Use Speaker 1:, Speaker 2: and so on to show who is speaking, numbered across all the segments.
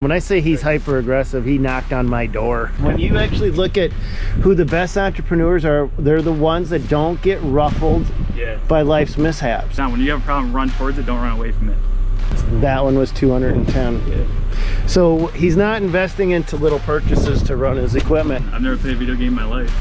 Speaker 1: When I say he's hyper aggressive, he knocked on my door. When you actually look at who the best entrepreneurs are, they're the ones that don't get ruffled by life's mishaps.
Speaker 2: Now, when you have a problem, run towards it, don't run away from it.
Speaker 1: That one was 210.
Speaker 2: Yeah.
Speaker 1: So he's not investing into little purchases to run his equipment.
Speaker 2: I've never played a video game in my life.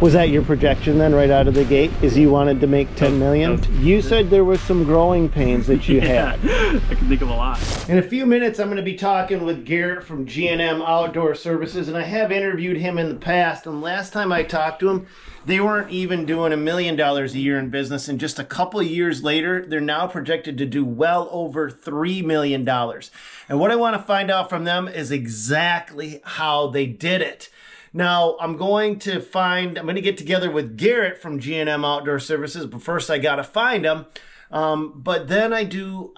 Speaker 1: Was that your projection then right out of the gate, is you wanted to make 10 million? You said there was some growing pains that you had.
Speaker 2: I can think of a lot.
Speaker 1: In a few minutes, I'm going to be talking with Garrett from G&M Outdoor Services, and I have interviewed him in the past, and last time I talked to him, they weren't even doing $1 million a year in business, and just a couple of years later, they're now projected to do well over $3 million. And what I want to find out from them is exactly how they did it. Now, I'm going to get together with Garrett from G&M Outdoor Services, but first I got to find him. But then I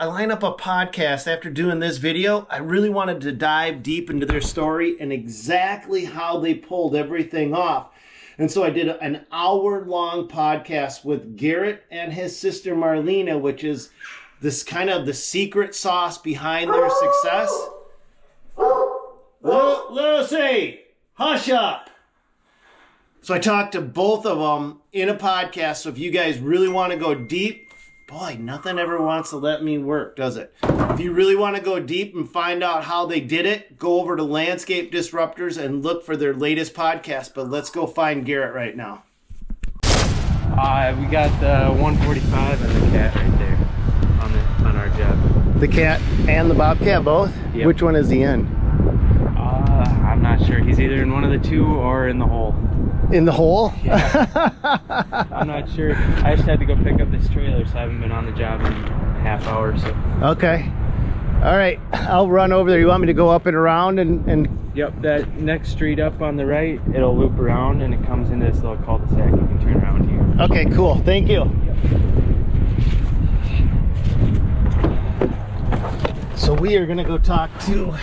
Speaker 1: line up a podcast after doing this video. I really wanted to dive deep into their story and exactly how they pulled everything off. And so I did an hour-long podcast with Garrett and his sister Marlena, which is this kind of the secret sauce behind their success. Lucy! Hush up. So I talked to both of them in a podcast. So if you guys really want to go deep, boy, nothing ever wants to let me work, does it? If you really want to go deep and find out how they did it, go over to Landscape Disruptors and look for their latest podcast. But let's go find Garrett right now.
Speaker 3: We got the 145 and the cat right there on our job.
Speaker 1: The cat and the bobcat both?
Speaker 3: Yep.
Speaker 1: Which one is he in?
Speaker 3: I'm not sure. He's either in one of the two or in the hole.
Speaker 1: In the hole?
Speaker 3: Yeah. I'm not sure. I just had to go pick up this trailer, so I haven't been on the job in a half hour. So.
Speaker 1: Okay. All right. I'll run over there. You want me to go up and around and...
Speaker 3: Yep, that next street up on the right, it'll loop around and it comes into this little cul-de-sac. You can turn around here.
Speaker 1: Okay, cool. Thank you. Yep. So we are going to go talk to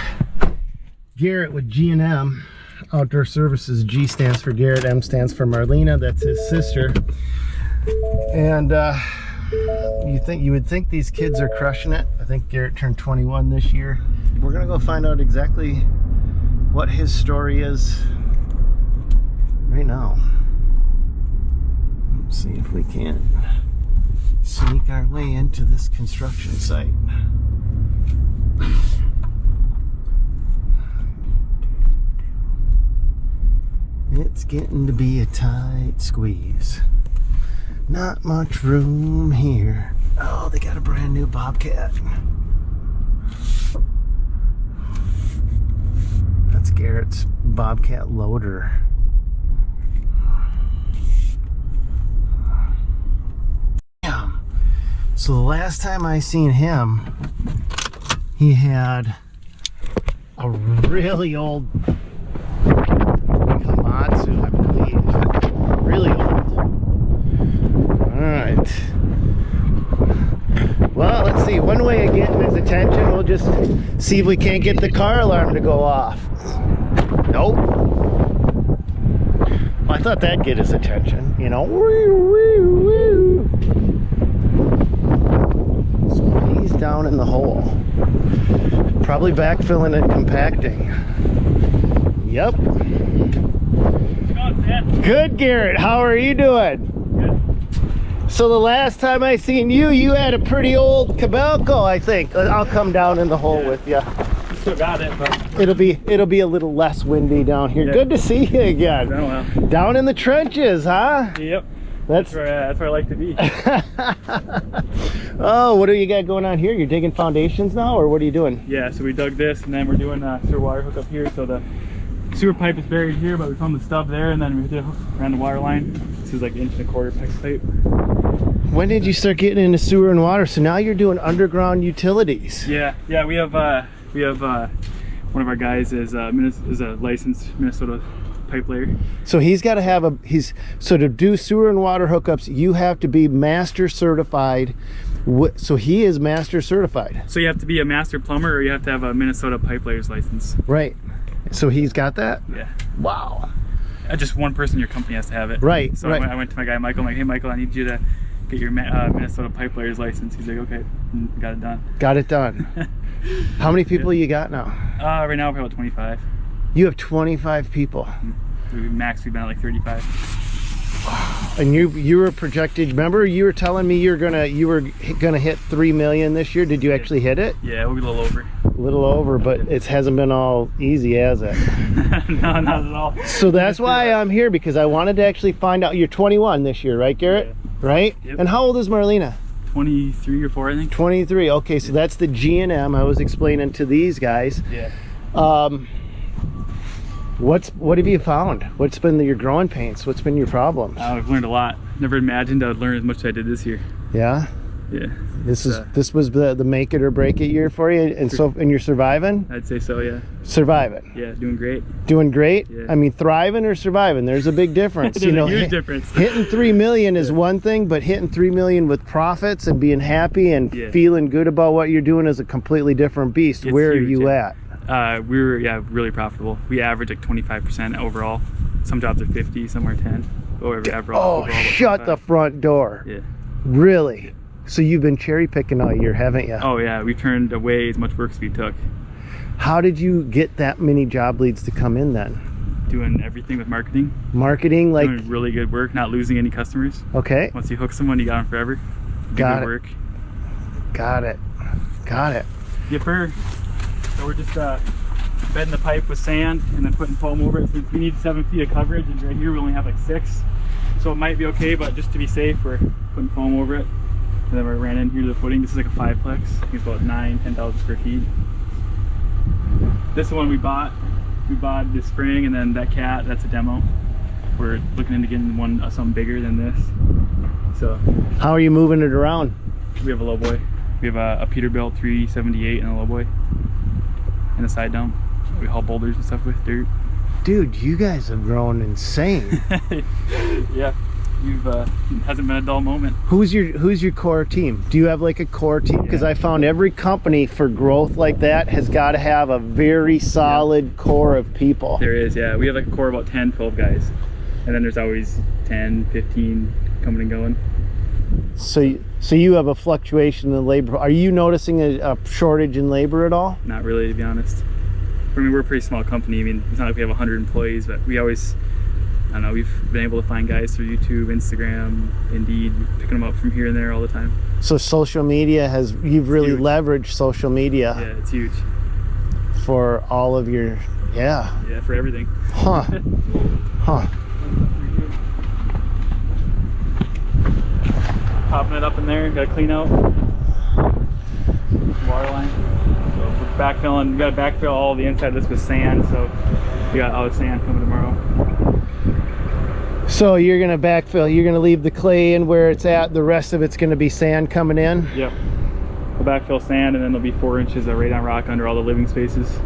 Speaker 1: Garrett with G&M Outdoor Services. G stands for Garrett, M stands for Marlena. That's his sister. And you would think these kids are crushing it. I think Garrett turned 21 this year. We're gonna go find out exactly what his story is right now. Let's see if we can't sneak our way into this construction site. It's getting to be a tight squeeze. Not much room here. Oh, they got a brand new bobcat. That's Garrett's bobcat loader. Damn. So the last time I seen him, he had a really old I believe. Really old. Alright. Well, let's see. One way of getting his attention, we'll just see if we can't get the car alarm to go off. Nope. Well, I thought that'd get his attention, you know. Woo, woo, woo. So he's down in the hole. Probably backfilling and compacting. Yep. Good, Garrett. How are you doing? Good. So the last time I seen you, you had a pretty old Cabelco, I think. I'll come down in the hole with you.
Speaker 2: Still got it, but
Speaker 1: it'll be a little less windy down here. Yeah. Good to see you again.
Speaker 2: Oh, well.
Speaker 1: Down in the trenches, huh?
Speaker 2: Yep. That's where I like to be.
Speaker 1: Oh, what do you got going on here? You're digging foundations now, or what are you doing?
Speaker 2: Yeah, so we dug this, and then we're doing sewer water hookup here. So the sewer pipe is buried here, but we found the stub there, and then we ran the water line. This is like 1.25 inch PEX pipe. When
Speaker 1: did you start getting into sewer and water? So now you're doing underground utilities.
Speaker 2: Yeah. We have one of our guys is a licensed Minnesota pipe layer.
Speaker 1: So he's got to have so to do sewer and water hookups, you have to be master certified. So he is master certified.
Speaker 2: So you have to be a master plumber, or you have to have a Minnesota pipe layers license.
Speaker 1: Right. So he's got that?
Speaker 2: Yeah.
Speaker 1: Wow.
Speaker 2: Just one person in your company has to have it.
Speaker 1: Right.
Speaker 2: So
Speaker 1: right.
Speaker 2: I went to my guy Michael. I'm like, hey Michael, I need you to get your Minnesota pipe layers license. He's like, okay, and got it done.
Speaker 1: Got it done. How many people you got now?
Speaker 2: Right now we're about 25.
Speaker 1: You have 25 people.
Speaker 2: Max, we've been at like 35.
Speaker 1: And you were projected, remember you were telling me you were gonna hit 3 million this year. Did you actually hit it?
Speaker 2: Yeah, we'll be a little over.
Speaker 1: A little over, but it hasn't been all easy, has it?
Speaker 2: No, not at all.
Speaker 1: So that's why I'm here, because I wanted to actually find out. You're 21 this year, right, Garrett?
Speaker 2: Yeah.
Speaker 1: Right?
Speaker 2: Yep.
Speaker 1: And how old is Marlena?
Speaker 2: 23 or 4, I think.
Speaker 1: 23. Okay, so that's the G&M I was explaining to these guys.
Speaker 2: Yeah.
Speaker 1: What have you found? What's been your growing pains? What's been your problems?
Speaker 2: I've learned a lot. Never imagined I would learn as much as I did this year.
Speaker 1: Yeah?
Speaker 2: Yeah.
Speaker 1: This was the make it or break it year for you, and you're surviving?
Speaker 2: I'd say so, yeah.
Speaker 1: Surviving.
Speaker 2: Yeah, doing great.
Speaker 1: Doing great?
Speaker 2: Yeah.
Speaker 1: I mean, thriving or surviving? There's a big difference.
Speaker 2: There's a huge difference.
Speaker 1: Hitting 3 million is one thing, but hitting 3 million with profits and being happy and feeling good about what you're doing is a completely different beast. Where are you at?
Speaker 2: We were really profitable. We average like 25% overall. Some jobs are 50, some are 10. Overall,
Speaker 1: shut the front door.
Speaker 2: Yeah.
Speaker 1: Really? So you've been cherry picking all year, haven't you?
Speaker 2: Oh yeah, we turned away as much work as we took.
Speaker 1: How did you get that many job leads to come in then?
Speaker 2: Doing everything with marketing.
Speaker 1: Marketing, like
Speaker 2: doing really good work, not losing any customers.
Speaker 1: Okay.
Speaker 2: Once you hook someone, you got them forever.
Speaker 1: Got it.
Speaker 2: Work.
Speaker 1: Got it.
Speaker 2: Yipper. So we're just bedding the pipe with sand and then putting foam over it. Since we need 7 feet of coverage, and right here we only have like 6, so it might be okay. But just to be safe, we're putting foam over it. And then we ran in here to the footing. This is like a 5-plex. It's about 10,000 square feet. This one we bought this spring, and then that cat, that's a demo. We're looking into getting one something bigger than this. So
Speaker 1: how are you moving it around?
Speaker 2: We have a low boy. We have a Peterbilt 378 and a low boy and a side dump. We haul boulders and stuff with dirt.
Speaker 1: Dude, you guys have grown insane.
Speaker 2: Yeah. Hasn't been a dull moment.
Speaker 1: Who's your core team? Do you have like a core team? Because I found every company for growth like that has got to have a very solid core of people.
Speaker 2: There is, yeah. We have like a core of about 10, 12 guys. And then there's always 10, 15 coming and going.
Speaker 1: So you have a fluctuation in labor. Are you noticing a shortage in labor at all?
Speaker 2: Not really, to be honest. I mean, we're a pretty small company. I mean, it's not like we have 100 employees, but we always, I don't know, we've been able to find guys through YouTube, Instagram, Indeed, picking them up from here and there all the time.
Speaker 1: So social media you've really leveraged social media.
Speaker 2: Yeah, it's huge.
Speaker 1: For all of your, Yeah,
Speaker 2: for everything.
Speaker 1: Huh.
Speaker 2: Popping it up in there, gotta clean out water line. So we're backfilling, we gotta backfill all the inside of this with sand, so we got all the sand coming tomorrow.
Speaker 1: So you're gonna backfill, you're gonna leave the clay in where it's at, the rest of it's gonna be sand coming in?
Speaker 2: Yep. We'll backfill sand, and then there'll be 4 inches of radon rock under all the living spaces.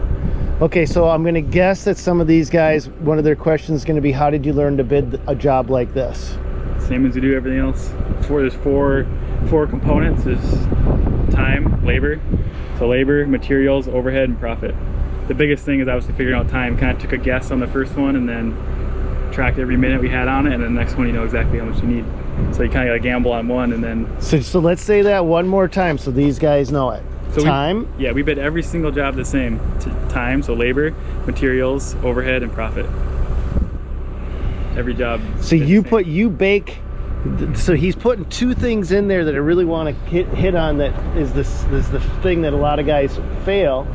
Speaker 1: Okay, so I'm gonna guess that some of these guys, one of their questions is gonna be, how did you learn to bid a job like this?
Speaker 2: Same as we do everything else. There's four components. There's time, labor. So labor, materials, overhead, and profit. The biggest thing is obviously figuring out time. Kind of took a guess on the first one and then tracked every minute we had on it, and then the next one you know exactly how much you need. So you kind of got to gamble on one, and then...
Speaker 1: So let's say that one more time so these guys know it. So time?
Speaker 2: We bid every single job the same. Time, so labor, materials, overhead, and profit. Every job.
Speaker 1: So you bake. So he's putting 2 things in there that I really want to hit on. That is the thing that a lot of guys fail.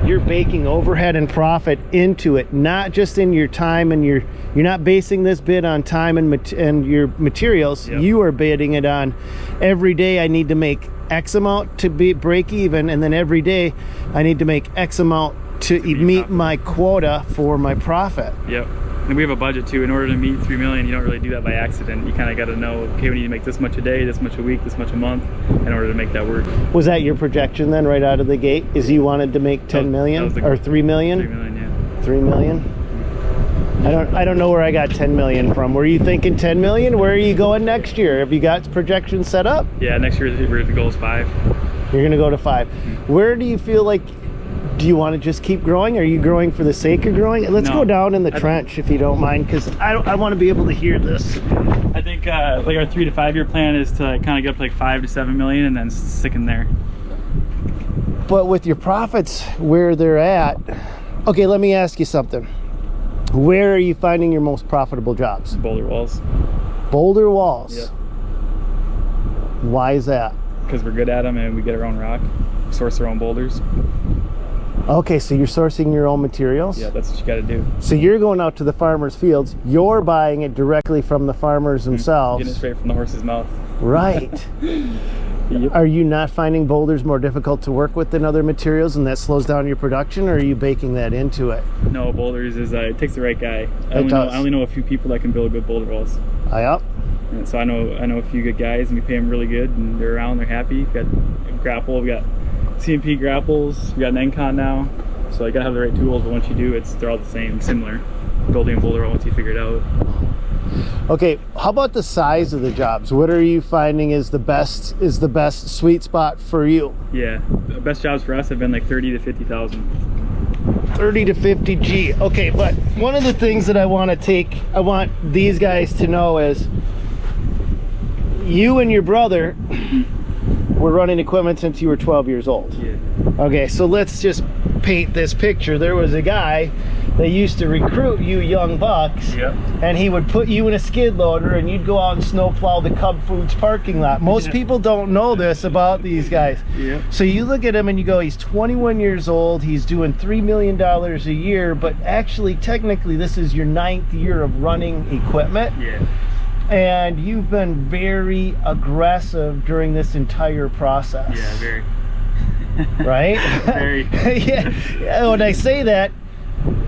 Speaker 1: You're baking overhead and profit into it, not just in your time, and you're not basing this bid on time and your materials. Yep. You are bidding it on every day I need to make X amount to break even, and then every day I need to make X amount to meet my quota for my profit.
Speaker 2: Yep. And we have a budget too. In order to meet 3 million, you don't really do that by accident. You kind of got to know, okay, we need to make this much a day, this much a week, this much a month in order to make that work.
Speaker 1: Was that your projection then right out of the gate? Is you wanted to make 10 million or 3 million?
Speaker 2: 3 million, yeah.
Speaker 1: 3 million? I don't know where I got 10 million from. Were you thinking 10 million? Where are you going next year? Have you got projections set up?
Speaker 2: Yeah, next year the goal is 5.
Speaker 1: You're going to go to 5. Where do you feel like, do you want to just keep growing? Are you growing for the sake of growing? Let's go down in the trench if you don't mind, because I want to be able to hear this.
Speaker 2: I think like our 3 to 5 year plan is to kind of get up to like 5 to 7 million and then stick in there.
Speaker 1: But with your profits where they're at, okay, let me ask you something. Where are you finding your most profitable jobs?
Speaker 2: Boulder walls.
Speaker 1: Boulder walls.
Speaker 2: Yep.
Speaker 1: Why is that?
Speaker 2: Because we're good at them and we get our own rock, source our own boulders.
Speaker 1: Okay, so you're sourcing your own materials?
Speaker 2: Yeah, that's what you got to do.
Speaker 1: So you're going out to the farmers' fields, you're buying it directly from the farmers themselves.
Speaker 2: Getting it straight from the horse's mouth.
Speaker 1: Right.
Speaker 2: Yep.
Speaker 1: Are you not finding boulders more difficult to work with than other materials and that slows down your production, or are you baking that into it?
Speaker 2: No, boulders is, it takes the right guy. I
Speaker 1: does.
Speaker 2: only know a few people that can build good boulder walls.
Speaker 1: Yep.
Speaker 2: And so I know a few good guys, and we pay them really good, and they're around, they're happy. We got grapple, we got CMP grapples, we got an Encon now. So you gotta have the right tools, but once you do, they're all the same, similar. Building a boulder wall once you figure it out.
Speaker 1: Okay, how about the size of the jobs? What are you finding is the best sweet spot for you?
Speaker 2: Yeah, the best jobs for us have been like 30 to 50,000.
Speaker 1: 30 to 50 G. Okay, but one of the things that I want these guys to know is you and your brother were running equipment since you were 12 years old.
Speaker 2: Yeah.
Speaker 1: Okay, so let's just paint this picture. There was a guy that used to recruit you young bucks.
Speaker 2: Yep.
Speaker 1: And he would put you in a skid loader and you'd go out and snowplow the Cub Foods parking lot. Most people don't know this about these guys.
Speaker 2: Yep.
Speaker 1: So you look at him and you go, he's 21 years old, he's doing $3 million a year, but actually technically this is your 9th year of running equipment.
Speaker 2: Yeah.
Speaker 1: And you've been very aggressive during this entire process.
Speaker 2: Yeah, very.
Speaker 1: Right?
Speaker 2: Very.
Speaker 1: Yeah. When I say that,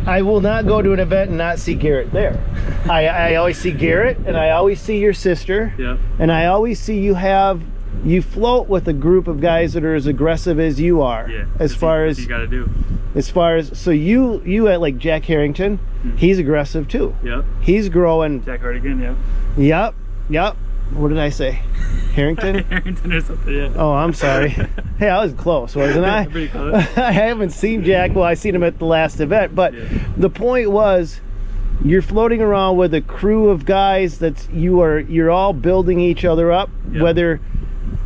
Speaker 1: I will not go to an event and not see Garrett there. I always see Garrett, and I always see your sister.
Speaker 2: Yep.
Speaker 1: And I always see you float with a group of guys that are as aggressive as you are.
Speaker 2: Yeah.
Speaker 1: As far as
Speaker 2: you got to do.
Speaker 1: As far as so you at like Jack Harrington, he's aggressive too.
Speaker 2: Yep.
Speaker 1: He's growing.
Speaker 2: Jack Hardigan, yeah.
Speaker 1: Yep. What did I say? Harrington?
Speaker 2: Harrington or something, yeah.
Speaker 1: Oh, I'm sorry. Hey, I was close, wasn't I?
Speaker 2: Pretty close.
Speaker 1: I haven't seen Jack. Well, I seen him at the last event, but the point was, you're floating around with a crew of guys you're all building each other up.
Speaker 2: Yep.
Speaker 1: Whether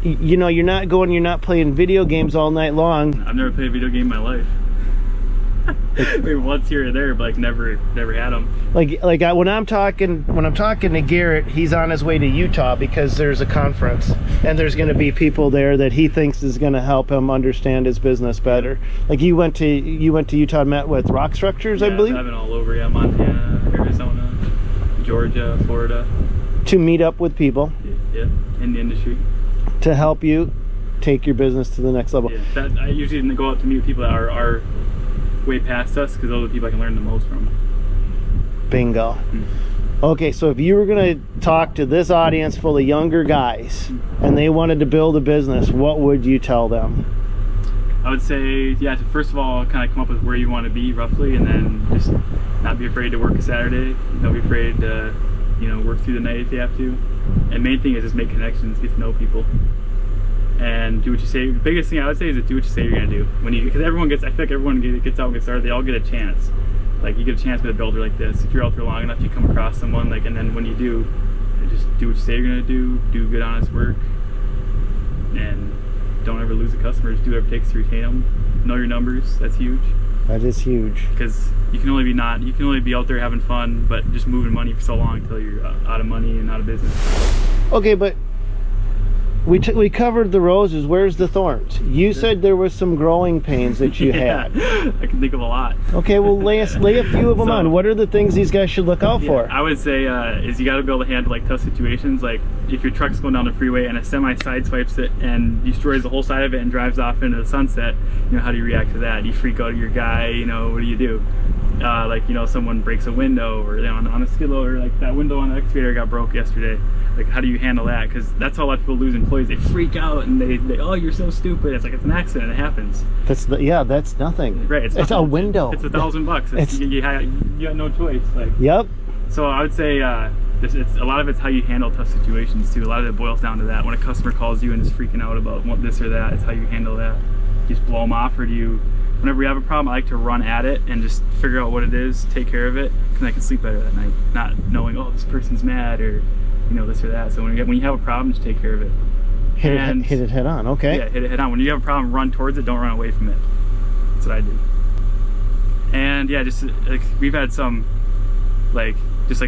Speaker 1: you're not playing video games all night long.
Speaker 2: I've never played a video game in my life. Maybe once here or there, but like never had them.
Speaker 1: When I'm talking to Garrett, he's on his way to Utah because there's a conference and there's going to be people there that he thinks is going to help him understand his business better. Like you went to Utah and met with Rock Structures, I believe.
Speaker 2: I've been all over, Montana, Arizona, Georgia, Florida.
Speaker 1: To meet up with people.
Speaker 2: Yeah, in the industry.
Speaker 1: To help you take your business to the next level.
Speaker 2: Yeah, I usually go out to meet with people that are way past us, because those are the people I can learn the most from.
Speaker 1: Bingo. Okay, so if you were going to talk to this audience full of younger guys and they wanted to build a business, what would you tell them?
Speaker 2: I would say, to first of all, kind of come up with where you want to be roughly, and then just not be afraid to work a Saturday. Don't be afraid to, work through the night if you have to. And main thing is just make connections, get to know people. And do what you say. The biggest thing I would say is to do what you say you're gonna do. Because I feel like everyone gets out and gets started. They all get a chance. Like you get a chance with a builder like this. If you're out there long enough, you come across someone. And then when you do, just do what you say you're gonna do. Do good, honest work, and don't ever lose a customer. Just do whatever it takes to retain them. Know your numbers. That's huge.
Speaker 1: That is huge.
Speaker 2: Because you can only be out there having fun, but just moving money for so long until you're out of money and out of business.
Speaker 1: Okay, but we covered the roses. Where's the thorns? You said there was some growing pains that you had.
Speaker 2: I can think of a lot.
Speaker 1: Okay, well lay a few of them on. What are the things these guys should look out for?
Speaker 2: I would say is you got to be able to handle tough situations. Like if your truck's going down the freeway and a semi sideswipes it and destroys the whole side of it and drives off into the sunset, how do you react to that? Do you freak out at your guy? What do you do? Someone breaks a window, or on a skid loader, like that window on the excavator got broke yesterday. Like, how do you handle that? Because that's how a lot of people lose employees. They freak out and they oh, you're so stupid. It's like it's an accident. It happens. That's nothing. Right. It's
Speaker 1: a window.
Speaker 2: It's $1,000. You got no choice. Like.
Speaker 1: Yep.
Speaker 2: So I would say it's a lot of it's how you handle tough situations too. A lot of it boils down to that. When a customer calls you and is freaking out about this or that, it's how you handle that. You just blow them off, or do you? Whenever we have a problem, I like to run at it and just figure out what it is, take care of it, because I can sleep better that night, not knowing, oh, this person's mad or this or that. So when you have a problem, just take care of it.
Speaker 1: Hit it head on. Okay.
Speaker 2: Yeah, hit it head on. When you have a problem, run towards it. Don't run away from it. That's what I do. And yeah, just like we've had some like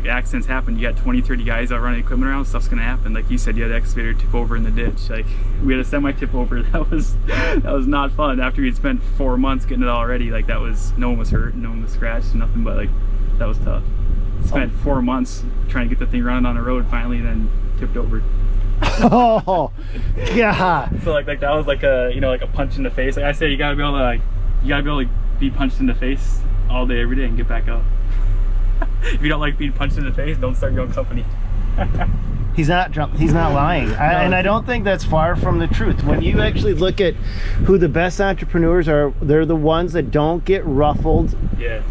Speaker 2: accidents happen. You got 20-30 guys out running equipment around, stuff's gonna happen. Like you said, you had an excavator tip over in the ditch. Like we had a semi tip over. That was not fun. After we'd spent 4 months getting it all ready, like that was, no one was hurt, no one was scratched, nothing, but like that was tough. Spent 4 months trying to get the thing running on the road finally, and then tipped over.
Speaker 1: Oh yeah.
Speaker 2: So like that was like a, you know, like a punch in the face. Like I say, you gotta be able to be punched in the face all day every day and get back up. If you don't like being punched in the face, don't start your own company.
Speaker 1: He's not lying. And I don't think that's far from the truth. When you actually look at who the best entrepreneurs are, they're the ones that don't get ruffled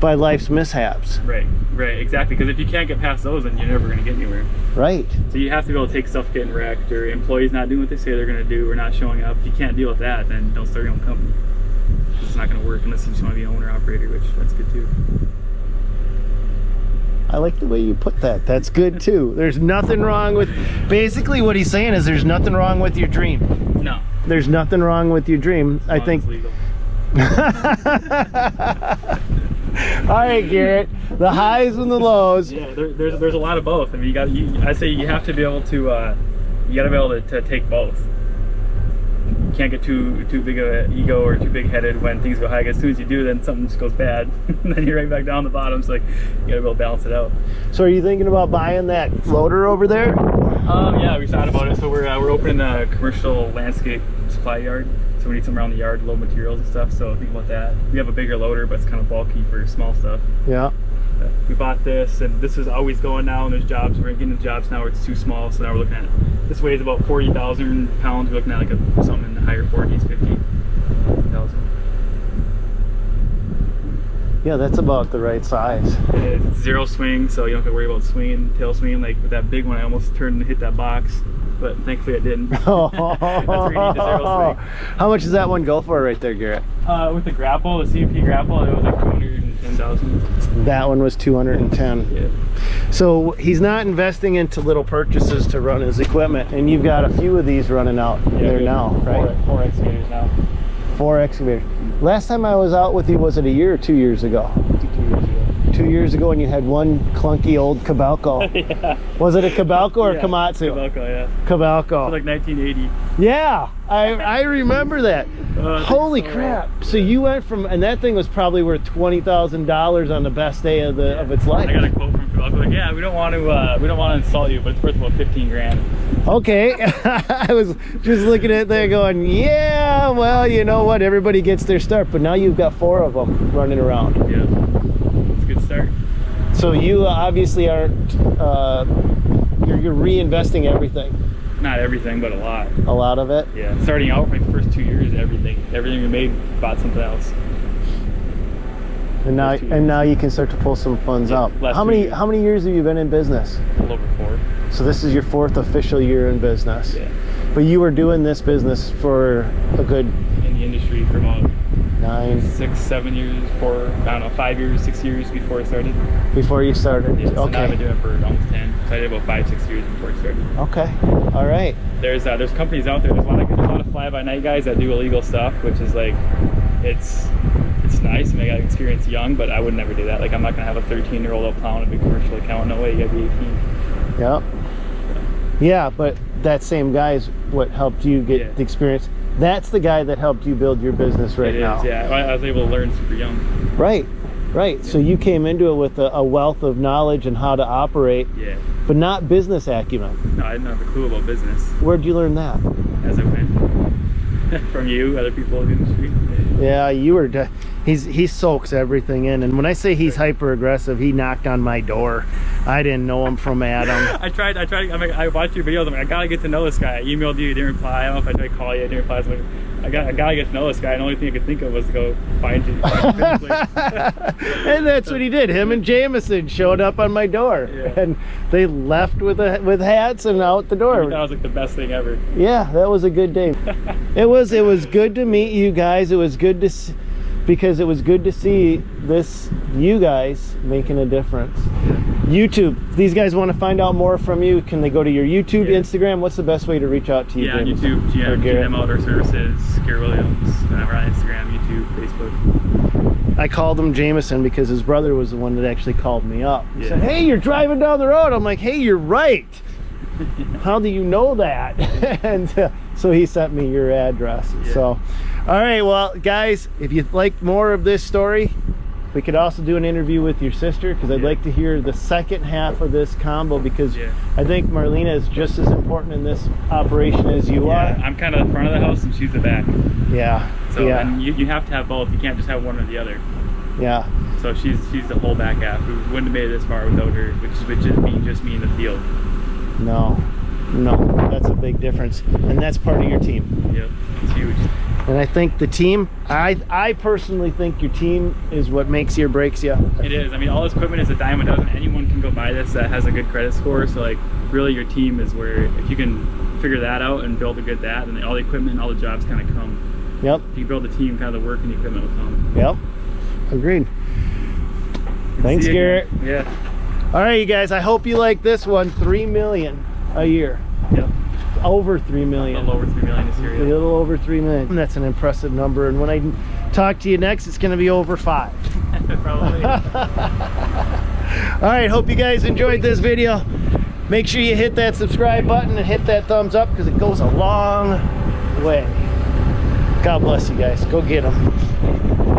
Speaker 1: by life's mishaps.
Speaker 2: Right, exactly. Because if you can't get past those, then you're never going to get anywhere.
Speaker 1: Right.
Speaker 2: So you have to be able to take stuff getting wrecked, or employees not doing what they say they're going to do, or not showing up. If you can't deal with that, then don't start your own company. It's not going to work unless you just want to be an owner-operator, which that's good too.
Speaker 1: I like the way you put that. That's good too. There's nothing wrong with, basically what he's saying is there's nothing wrong with your dream.
Speaker 2: No.
Speaker 1: There's nothing wrong with your dream. I think.
Speaker 2: It's legal.
Speaker 1: All right, Garrett. The highs and the lows.
Speaker 2: Yeah, there's a lot of both. I mean, I say you have to be able to, you got to be able to take both. You can't get too big of an ego or too big-headed when things go high. As soon as you do, then something just goes bad, and then you're right back down the bottom. So like, you gotta be able to balance it out.
Speaker 1: So are you thinking about buying that loader over there?
Speaker 2: Yeah, we thought about it. So we're opening a commercial landscape supply yard. So we need something around the yard, low materials and stuff. So think about that. We have a bigger loader, but it's kind of bulky for small stuff.
Speaker 1: Yeah.
Speaker 2: We bought this, and this is always going now, and there's jobs. We're getting the jobs now where it's too small, so now we're looking at, this weighs about 40,000 pounds. We're looking at like something in the higher 40s, 50,000.
Speaker 1: Yeah, that's about the right size.
Speaker 2: It's zero swing, so you don't have to worry about swinging, tail swinging. Like with that big one, I almost turned and hit that box, but thankfully I didn't. That's where you need the zero swing.
Speaker 1: How much does that one go for right there, Garrett?
Speaker 2: With the grapple, the CMP grapple, it was like 210,000.
Speaker 1: That one was 210.
Speaker 2: Yeah.
Speaker 1: So he's not investing into little purchases to run his equipment, and you've got a few of these running out there now, right?
Speaker 2: Four excavators now.
Speaker 1: 4 excavators. Last time I was out with you, was it a year or 2 years ago?
Speaker 2: 2 years ago.
Speaker 1: 2 years ago, and you had one clunky old Cabalco.
Speaker 2: Yeah.
Speaker 1: Was it a Cabalco or
Speaker 2: Yeah,
Speaker 1: Komatsu?
Speaker 2: Cabalco, yeah.
Speaker 1: Cabalco.
Speaker 2: Like 1980.
Speaker 1: Yeah, I remember that. Holy
Speaker 2: so.
Speaker 1: crap! So you went from, and that thing was probably worth $20,000 on the best day of its life.
Speaker 2: I got a quote from Cabalco, like, yeah, we don't want to insult you, but it's worth about 15 grand.
Speaker 1: Okay. I was just looking at there going, yeah, well, you know what, everybody gets their start, but now you've got 4 of them running around.
Speaker 2: Yeah, it's a good start.
Speaker 1: So you obviously aren't, you're reinvesting everything.
Speaker 2: Not everything, but a lot.
Speaker 1: A lot of it?
Speaker 2: Yeah, starting out for like the first 2 years, everything we made, bought something else.
Speaker 1: And now you can start to pull some funds out. How many years have you been in business?
Speaker 2: A little over 4.
Speaker 1: So this is your 4th official year in business.
Speaker 2: Yeah.
Speaker 1: But you were doing this business for a good,
Speaker 2: in the industry for about
Speaker 1: 9,
Speaker 2: 6, 7 years, 4, I don't know, 5 years, 6 years before I started.
Speaker 1: Before you started?
Speaker 2: Yeah, so
Speaker 1: okay.
Speaker 2: now I've been doing it for almost 10. So I did about 5, 6 years before I started.
Speaker 1: Okay. All right.
Speaker 2: There's companies out there. There's a lot of fly-by-night guys that do illegal stuff, which is like, it's nice. I mean, I got experience young, but I would never do that. Like, I'm not gonna have a 13-year-old out plowing a big commercial account. No way. You gotta be 18.
Speaker 1: Yep. Yeah, but that same guy is what helped you get the experience. That's the guy that helped you build your business right now.
Speaker 2: Yeah. I was able to learn super young.
Speaker 1: Right. Yeah. So you came into it with a wealth of knowledge and how to operate, but not business acumen.
Speaker 2: No, I didn't have a clue about business.
Speaker 1: Where'd you learn that?
Speaker 2: As I went. From you, other people in the industry.
Speaker 1: Yeah, you were. He soaks everything in, and when I say he's hyper aggressive, he knocked on my door. I didn't know him from Adam.
Speaker 2: I tried. I watched your videos. I'm like, I gotta get to know this guy. I emailed you, you didn't reply. I don't know if I tried to call you, I didn't reply. So I gotta get to know this guy. And the only thing I could think of was to go find you.
Speaker 1: And that's what he did. Him and Jameson showed up on my door, and they left with hats and out the door.
Speaker 2: That was like the best thing ever.
Speaker 1: Yeah, that was a good day. It was good to meet you guys. It was good to because it was good to see you guys making a difference. YouTube, if these guys want to find out more from you, can they go to your YouTube, Instagram? What's the best way to reach out to you?
Speaker 2: Yeah, on YouTube, GM Outdoor Services, Garrett Williams. We're on Instagram, YouTube, Facebook.
Speaker 1: I called him Jameson because his brother was the one that actually called me up. He said, hey, you're driving down the road. I'm like, hey, you're right. How do you know that? And so he sent me your address. So, all right, well, guys, if you'd like more of this story, we could also do an interview with your sister, because I'd like to hear the second half of this combo, because I think Marlena is just as important in this operation as you are.
Speaker 2: I'm kind of the front of the house and she's the back. So and you have to have both. You can't just have one or the other. So she's the whole back half. We wouldn't have made it this far without her, which is just me in the field.
Speaker 1: No, that's a big difference, and that's part of your team.
Speaker 2: Yep, it's huge.
Speaker 1: And I think the team, I personally think your team is what makes you or breaks you.
Speaker 2: It is. I mean, all this equipment is a dime a dozen. Anyone can go buy this that has a good credit score. So like, really, your team is where, if you can figure that out and build a good that, then all the equipment and all the jobs kind of come.
Speaker 1: Yep.
Speaker 2: If you build a team, kind of the work and the equipment will come.
Speaker 1: Yep. Agreed. Thanks, Garrett.
Speaker 2: Yeah.
Speaker 1: All right, you guys, I hope you like this one. 3 million a year.
Speaker 2: Yep.
Speaker 1: Over 3 million.
Speaker 2: A little over 3 million this year.
Speaker 1: A little over 3 million. That's an impressive number. And when I talk to you next, it's going to be over 5.
Speaker 2: Probably.
Speaker 1: All right, hope you guys enjoyed this video. Make sure you hit that subscribe button and hit that thumbs up, because it goes a long way. God bless you guys. Go get them.